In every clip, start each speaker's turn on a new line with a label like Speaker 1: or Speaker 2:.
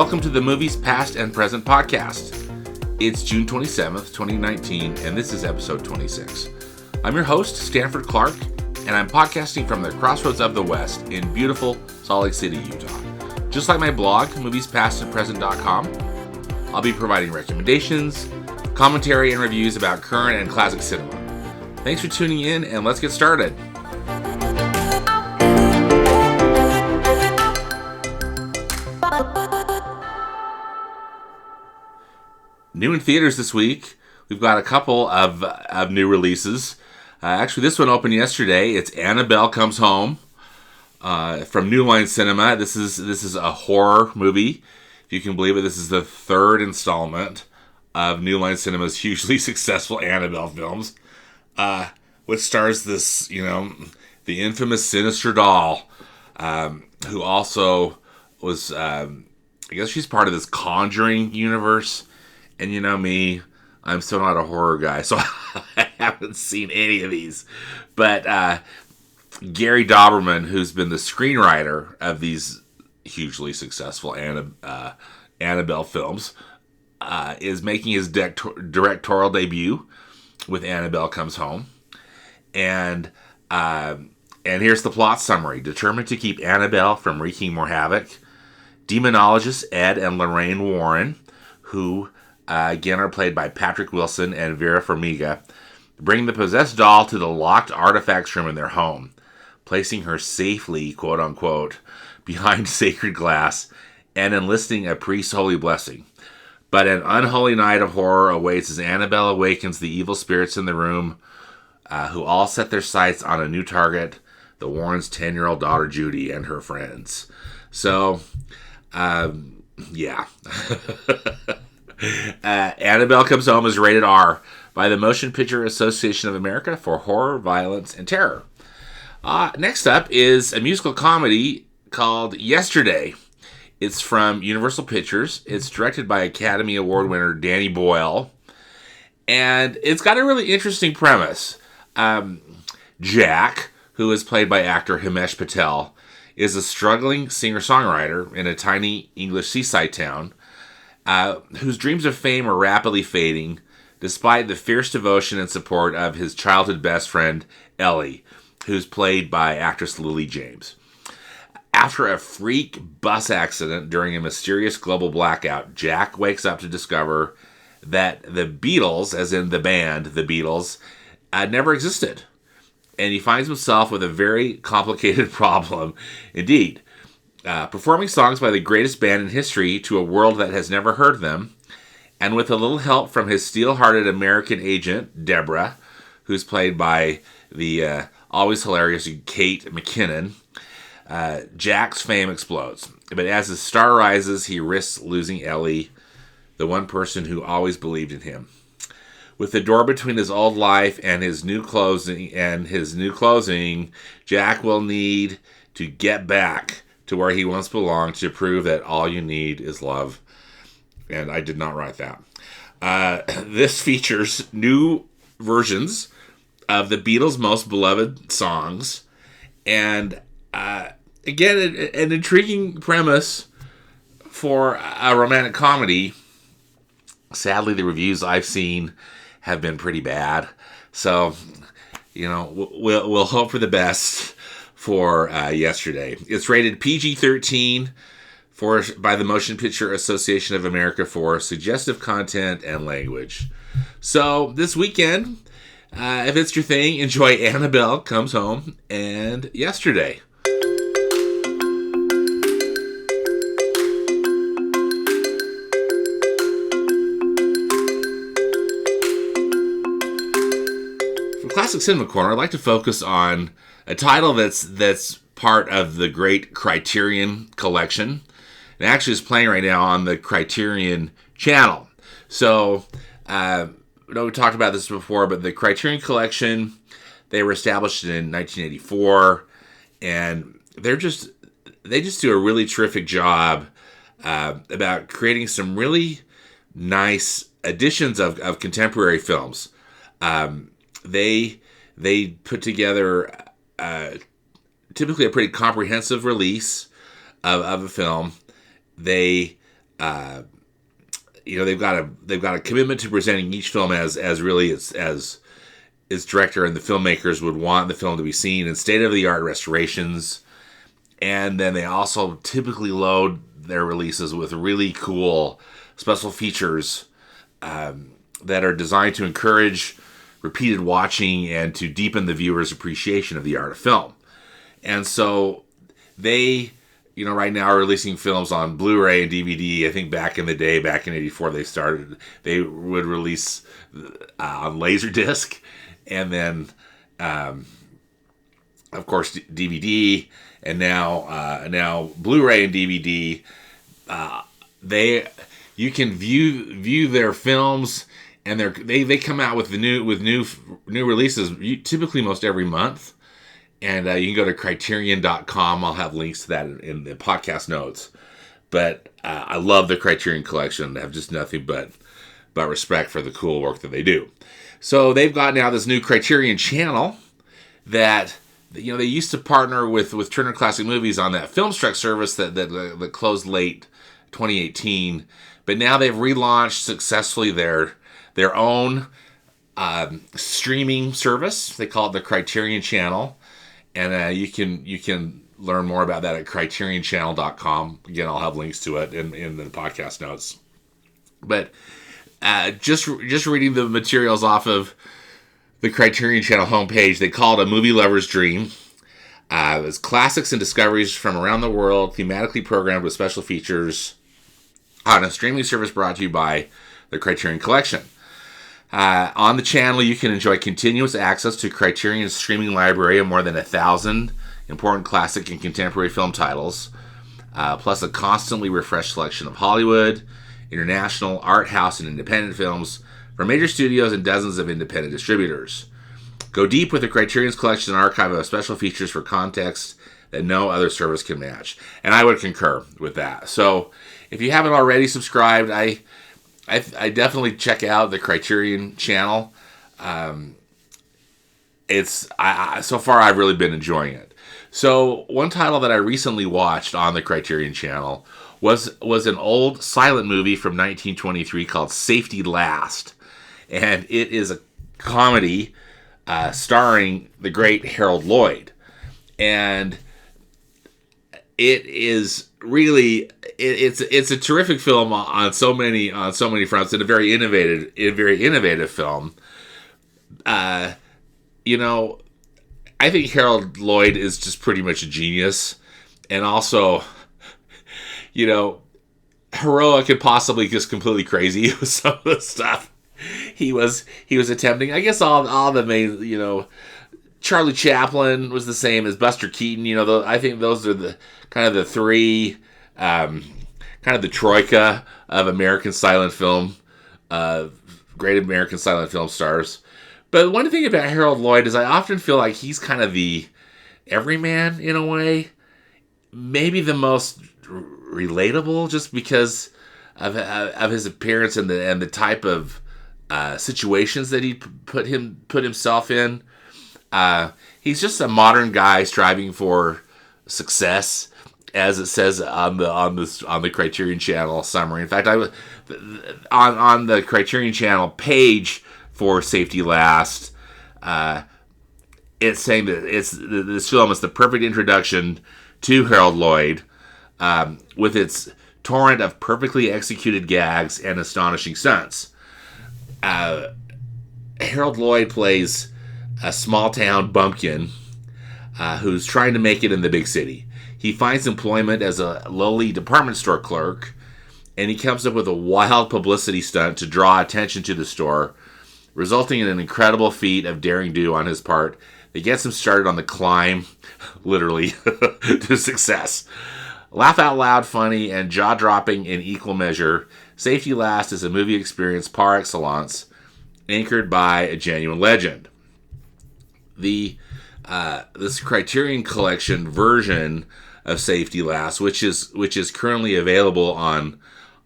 Speaker 1: welcome to the Movies Past and Present podcast. It's June 27th, 2019, and this is episode 26. I'm your host, Stanford Clark, and I'm podcasting from the crossroads of the West in beautiful Salt Lake City, Utah. Just like my blog, moviespastandpresent.com, I'll be providing recommendations, commentary, and reviews about current and classic cinema. Thanks for tuning in, and let's get started. New in theaters this week, we've got a couple of new releases. Actually, this one opened yesterday. It's Annabelle Comes Home from New Line Cinema. This is a horror movie. If you can believe it, this is the third installment of New Line Cinema's hugely successful Annabelle films, which stars this, the infamous Sinister Doll, who also was, I guess she's part of this Conjuring universe. And you know me, I'm still not a horror guy, so I haven't seen any of these. But Gary Dauberman, who's been the screenwriter of these hugely successful Annabelle films, is making his directorial debut with Annabelle Comes Home. And here's the plot summary. Determined to keep Annabelle from wreaking more havoc, demonologists Ed and Lorraine Warren, who again are played by Patrick Wilson and Vera Farmiga, bring the possessed doll to the locked artifacts room in their home, placing her safely, quote-unquote, behind sacred glass and enlisting a priest's holy blessing. But an unholy night of horror awaits as Annabelle awakens the evil spirits in the room, who all set their sights on a new target, the Warrens' 10-year-old daughter Judy and her friends. So, yeah. Annabelle Comes Home is rated R by the Motion Picture Association of America for horror, violence, and terror. Next up is a musical comedy called Yesterday. It's from Universal Pictures. It's directed by Academy Award winner Danny Boyle. And it's got a really interesting premise. Jack, who is played by actor Himesh Patel, is a struggling singer-songwriter in a tiny English seaside town whose dreams of fame are rapidly fading despite the fierce devotion and support of his childhood best friend, Ellie, who's played by actress Lily James. After a freak bus accident during a mysterious global blackout, Jack wakes up to discover that the Beatles, as in the band, the Beatles, never existed. And he finds himself with a very complicated problem indeed. Performing songs by the greatest band in history to a world that has never heard them, and with a little help from his steel-hearted American agent, Deborah, who's played by the always hilarious Kate McKinnon, Jack's fame explodes. But as his star rises, he risks losing Ellie, the one person who always believed in him. With the door between his old life and his new closing, Jack will need to get back to where he once belonged to prove that all you need is love. And I did not write that. This features new versions of the Beatles' most beloved songs. And again, an intriguing premise for a romantic comedy. Sadly, the reviews I've seen have been pretty bad. So, we'll hope for the best for Yesterday. It's rated PG-13 by the Motion Picture Association of America for suggestive content and language. So this weekend, if it's your thing, enjoy Annabelle Comes Home and Yesterday. From Classic Cinema Corner, I'd like to focus on a title that's part of the great Criterion Collection. It actually is playing right now on the Criterion Channel. So, I know we talked about this before, but the Criterion Collection, they were established in 1984, and they just do a really terrific job about creating some really nice editions of contemporary films. They put together typically a pretty comprehensive release of a film. They they've got a commitment to presenting each film as really as its director and the filmmakers would want the film to be seen in state-of-the-art restorations. And then they also typically load their releases with really cool special features that are designed to encourage repeated watching and to deepen the viewer's appreciation of the art of film. And so they, right now are releasing films on Blu-ray and DVD. I think back in the day, back in '84, they would release on Laserdisc, and then, of course, DVD, and now Blu-ray and DVD. You can view their films, and they come out with new releases typically most every month. And you can go to Criterion.com. I'll have links to that in the podcast notes. But I love the Criterion Collection. I have just nothing but respect for the cool work that they do. So they've got now this new Criterion Channel that they used to partner with Turner Classic Movies on that Filmstruck service that closed late 2018. But now they've relaunched successfully their own streaming service. They call it the Criterion Channel. And you can learn more about that at CriterionChannel.com. Again, I'll have links to it in the podcast notes. But just reading the materials off of the Criterion Channel homepage, they call it a movie lover's dream. It's classics and discoveries from around the world, thematically programmed with special features on a streaming service brought to you by the Criterion Collection. On the channel, you can enjoy continuous access to Criterion's streaming library of more than 1,000 important classic and contemporary film titles, plus a constantly refreshed selection of Hollywood, international, art house, and independent films from major studios and dozens of independent distributors. Go deep with the Criterion's collection and archive of special features for context that no other service can match. And I would concur with that. So if you haven't already subscribed, I definitely check out the Criterion Channel. So far I've really been enjoying it. So one title that I recently watched on the Criterion Channel was an old silent movie from 1923 called Safety Last, and it is a comedy starring the great Harold Lloyd, and it is really it's a terrific film on so many fronts, and a very innovative film. I think Harold Lloyd is just pretty much a genius, and also, heroic and possibly just completely crazy with some of the stuff he was attempting. I guess all the main, Charlie Chaplin was the same as Buster Keaton. I think those are the kind of the three, kind of the troika of American silent film, great American silent film stars. But one thing about Harold Lloyd is I often feel like he's kind of the everyman in a way. Maybe the most relatable, just because of his appearance and the type of situations that he put himself in. He's just a modern guy striving for success, as it says on the Criterion Channel summary. In fact, on the Criterion Channel page for Safety Last, it's saying that this film is the perfect introduction to Harold Lloyd, with its torrent of perfectly executed gags and astonishing stunts. Harold Lloyd plays a small-town bumpkin who's trying to make it in the big city. He finds employment as a lowly department store clerk, and he comes up with a wild publicity stunt to draw attention to the store, resulting in an incredible feat of daring do on his part that gets him started on the climb, literally, to success. Laugh out loud funny and jaw-dropping in equal measure, Safety Last is a movie experience par excellence, anchored by a genuine legend. This Criterion Collection version of Safety Last, which is currently available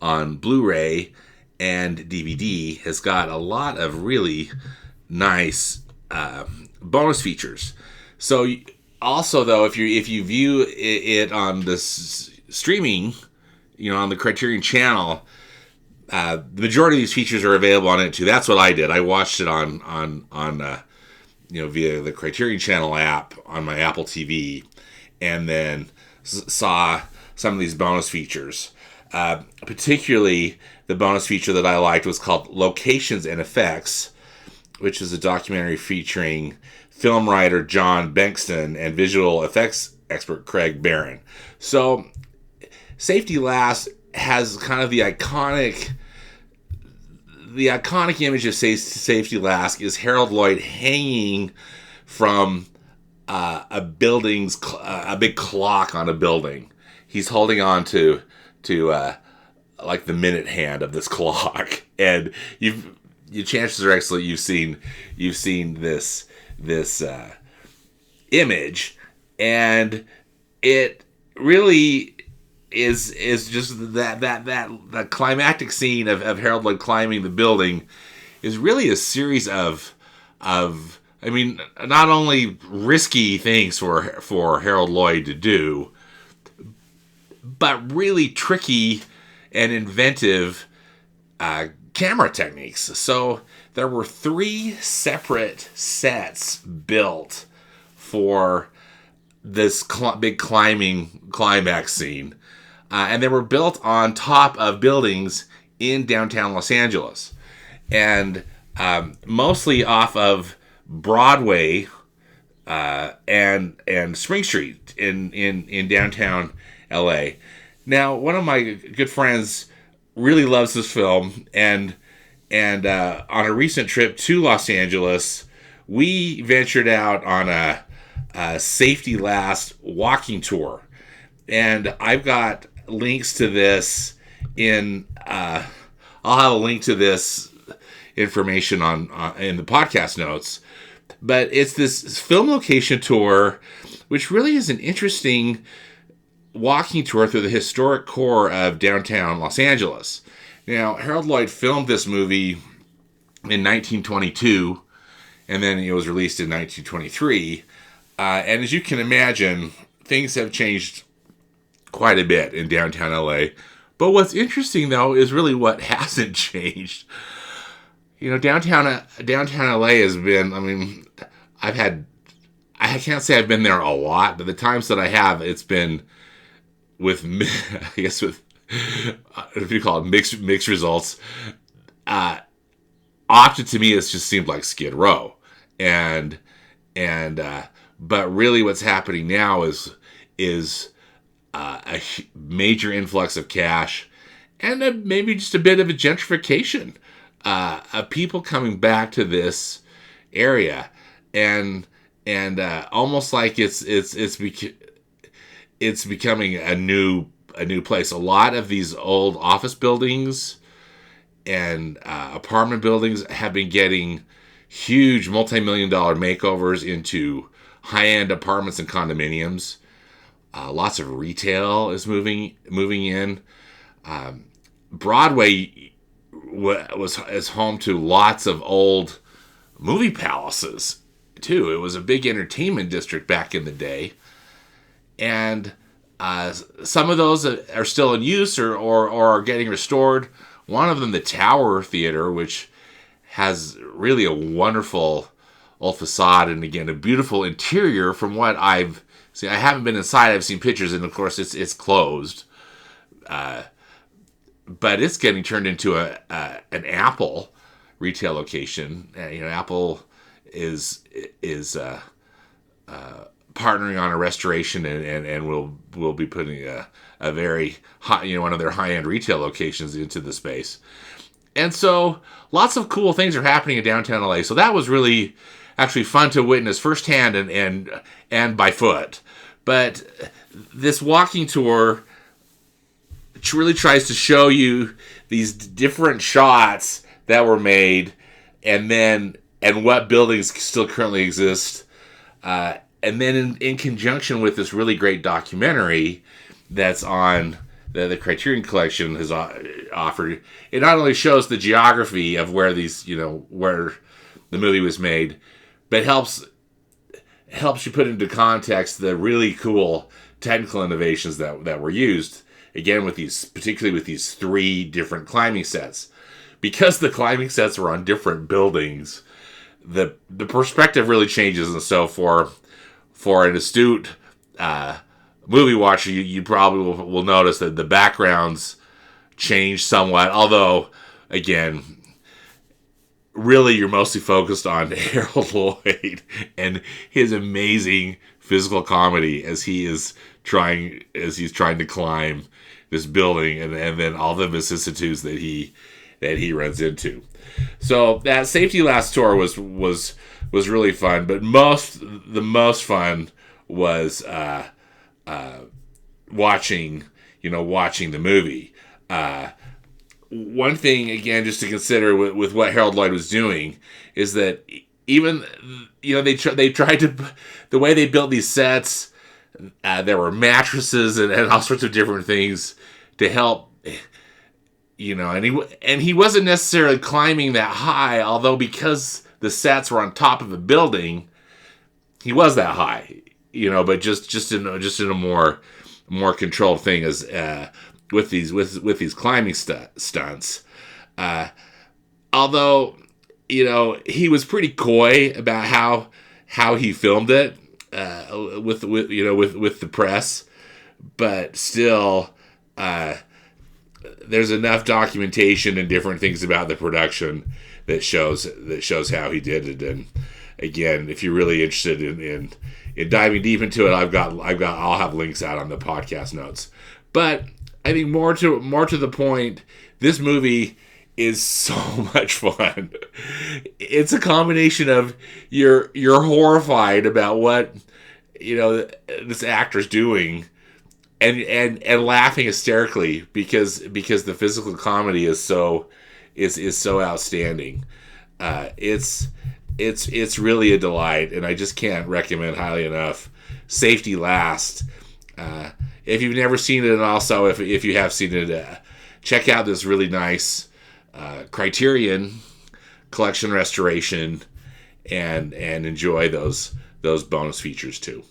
Speaker 1: on Blu-ray and DVD, has got a lot of really nice bonus features. So also, though, if you view it on this streaming, on the Criterion Channel, the majority of these features are available on it too. That's what I did. I watched it on via the Criterion Channel app on my Apple TV, and then saw some of these bonus features. Particularly, the bonus feature that I liked was called Locations and Effects, which is a documentary featuring film writer John Bankston and visual effects expert Craig Barron. So, Safety Last has kind of the iconic image of Safety Last is Harold Lloyd hanging from a big clock on a building. He's holding on to like the minute hand of this clock, and your chances are excellent you've seen this image, and it really is just that climactic scene of Harold Lloyd climbing the building is really a series of not only risky things for Harold Lloyd to do, but really tricky and inventive camera techniques. So there were 3 separate sets built for this big climax scene. And they were built on top of buildings in downtown Los Angeles. And mostly off of Broadway and Spring Street in downtown LA. Now, one of my good friends really loves this film, and on a recent trip to Los Angeles, we ventured out on a Safety Last walking tour. And I've got links to this I'll have a link to this information in the podcast notes. But it's this film location tour, which really is an interesting walking tour through the historic core of downtown Los Angeles. Now, Harold Lloyd filmed this movie in 1922, and then it was released in 1923. And as you can imagine, things have changed quite a bit in downtown LA. But what's interesting, though, is really what hasn't changed. Downtown LA has been, I can't say I've been there a lot, but the times that I have, it's been with, I guess with, if you call it mixed results. Often to me, it's just seemed like Skid Row. But really what's happening now is a major influx of cash and maybe just a bit of a gentrification of people coming back to this area, and almost like it's becoming a new place. A lot of these old office buildings and apartment buildings have been getting huge multi-million-dollar makeovers into high-end apartments and condominiums. Lots of retail is moving in. Broadway is home to lots of old movie palaces too. It was a big entertainment district back in the day, and some of those are still in use or are getting restored. One of them, the Tower Theater, which has really a wonderful old facade and again a beautiful interior. From what I've seen, I haven't been inside. I've seen pictures, and of course it's closed. But it's getting turned into an Apple retail location. Apple is partnering on a restoration and will be putting a very high, one of their high-end retail locations into the space. And so lots of cool things are happening in downtown LA. So that was really actually fun to witness firsthand and by foot. But this walking tour really tries to show you these different shots that were made and what buildings still currently exist. And then in conjunction with this really great documentary that's on the Criterion Collection has offered, it not only shows the geography of where these, where the movie was made, but helps you put into context the really cool technical innovations that were used again, particularly with these 3 different climbing sets. Because the climbing sets are on different buildings, the perspective really changes. And so for an astute movie watcher, you probably will notice that the backgrounds change somewhat. Although, again, really you're mostly focused on Harold Lloyd and his amazing physical comedy as he's trying to climb this building, and then all the vicissitudes that he runs into. So that safety last tour was really fun, but the most fun was watching the movie. One thing, again, just to consider with what Harold Lloyd was doing is that even, they tried to, the way they built these sets, there were mattresses and all sorts of different things to help, and he wasn't necessarily climbing that high, although because the sets were on top of a building, he was that high, but just in a more controlled thing as with these climbing stunts. Although, he was pretty coy about how he filmed it with the press, but still, there's enough documentation and different things about the production that shows how he did it. And again, if you're really interested in diving deep into it, I'll have links out on the podcast notes. But I think more to the point, this movie is so much fun. It's a combination of you're horrified about what this actor's doing, and laughing hysterically because the physical comedy is so outstanding. It's really a delight, and I just can't recommend highly enough Safety Last. If you've never seen it, and also if you have seen it, check out this really nice Criterion Collection restoration, and enjoy those bonus features too.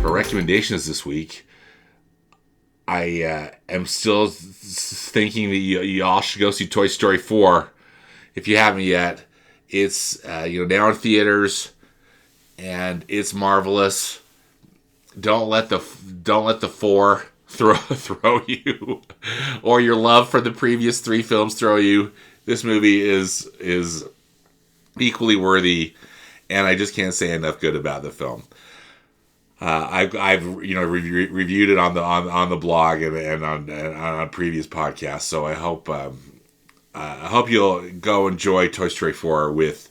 Speaker 1: Recommendations this week, I am still thinking that you all should go see Toy Story 4 if you haven't yet. It's now in theaters, and it's marvelous. Don't let the 4 throw you, or your love for the previous 3 films throw you. This movie is equally worthy, and I just can't say enough good about the film. I've reviewed it on the blog and on previous podcasts. So I hope you'll go enjoy Toy Story 4 with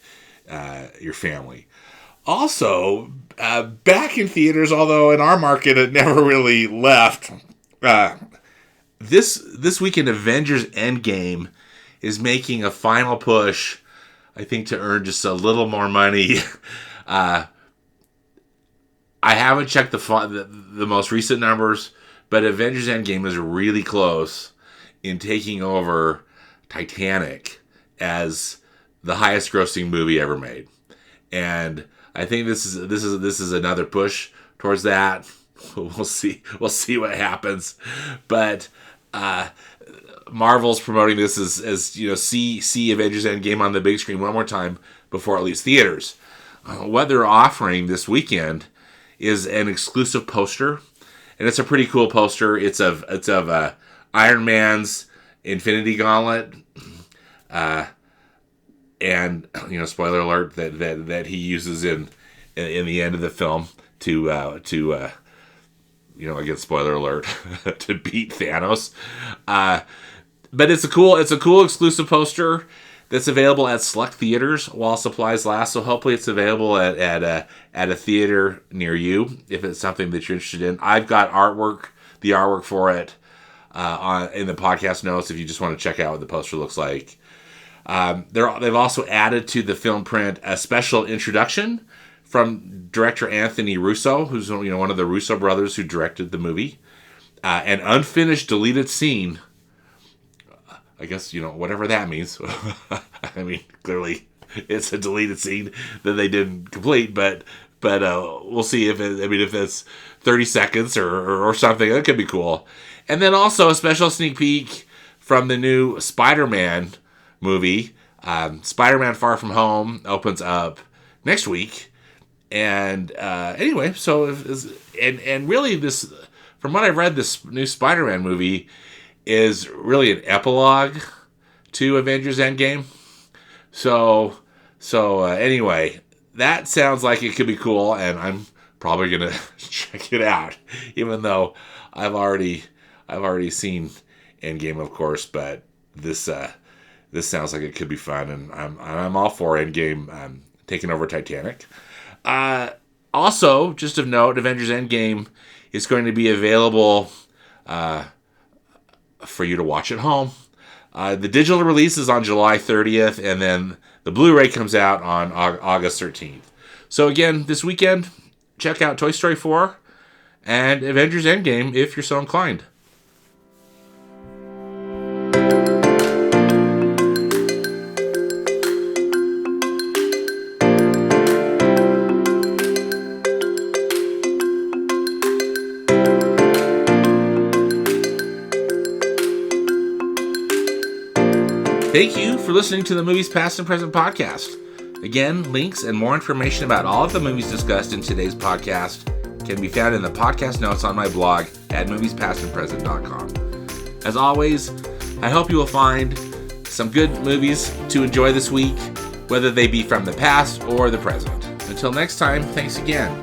Speaker 1: your family. Also, back in theaters, although in our market it never really left. This weekend, Avengers Endgame is making a final push, I think, to earn just a little more money. I haven't checked the most recent numbers, but Avengers Endgame is really close in taking over Titanic as the highest grossing movie ever made. And I think this is another push towards that. We'll see what happens. But Marvel's promoting this as see Avengers Endgame on the big screen one more time before it leaves theaters. What they're offering this weekend is an exclusive poster, and it's a pretty cool poster. It's of Iron Man's Infinity Gauntlet, and spoiler alert that he uses in the end of the film to again, spoiler alert, to beat Thanos. But it's a cool exclusive poster that's available at select theaters while supplies last. So hopefully it's available at a theater near you if it's something that you're interested in. I've got the artwork for it in the podcast notes if you just want to check out what the poster looks like. They've also added to the film print a special introduction from director Anthony Russo, who's one of the Russo brothers who directed the movie. An unfinished deleted scene. I guess, whatever that means. I mean, clearly it's a deleted scene that they didn't complete, but we'll see if it's 30 seconds or something. That could be cool. And then also a special sneak peek from the new Spider-Man movie. Spider-Man Far From Home opens up next week. And anyway, so and really this, from what I've read, this new Spider-Man movie is really an epilogue to Avengers Endgame. So anyway, that sounds like it could be cool, and I'm probably gonna check it out, even though I've already seen Endgame, of course. But this sounds like it could be fun, and I'm all for Endgame taking over Titanic. Also, just of note, Avengers Endgame is going to be available for you to watch at home. The digital release is on July 30th, and then the Blu-ray comes out on August 13th. So again, this weekend, check out Toy Story 4 and Avengers Endgame if you're so inclined. Thank you for listening to the Movies Past and Present podcast. Again, links and more information about all of the movies discussed in today's podcast can be found in the podcast notes on my blog at moviespastandpresent.com. As always, I hope you will find some good movies to enjoy this week, whether they be from the past or the present. Until next time, thanks again.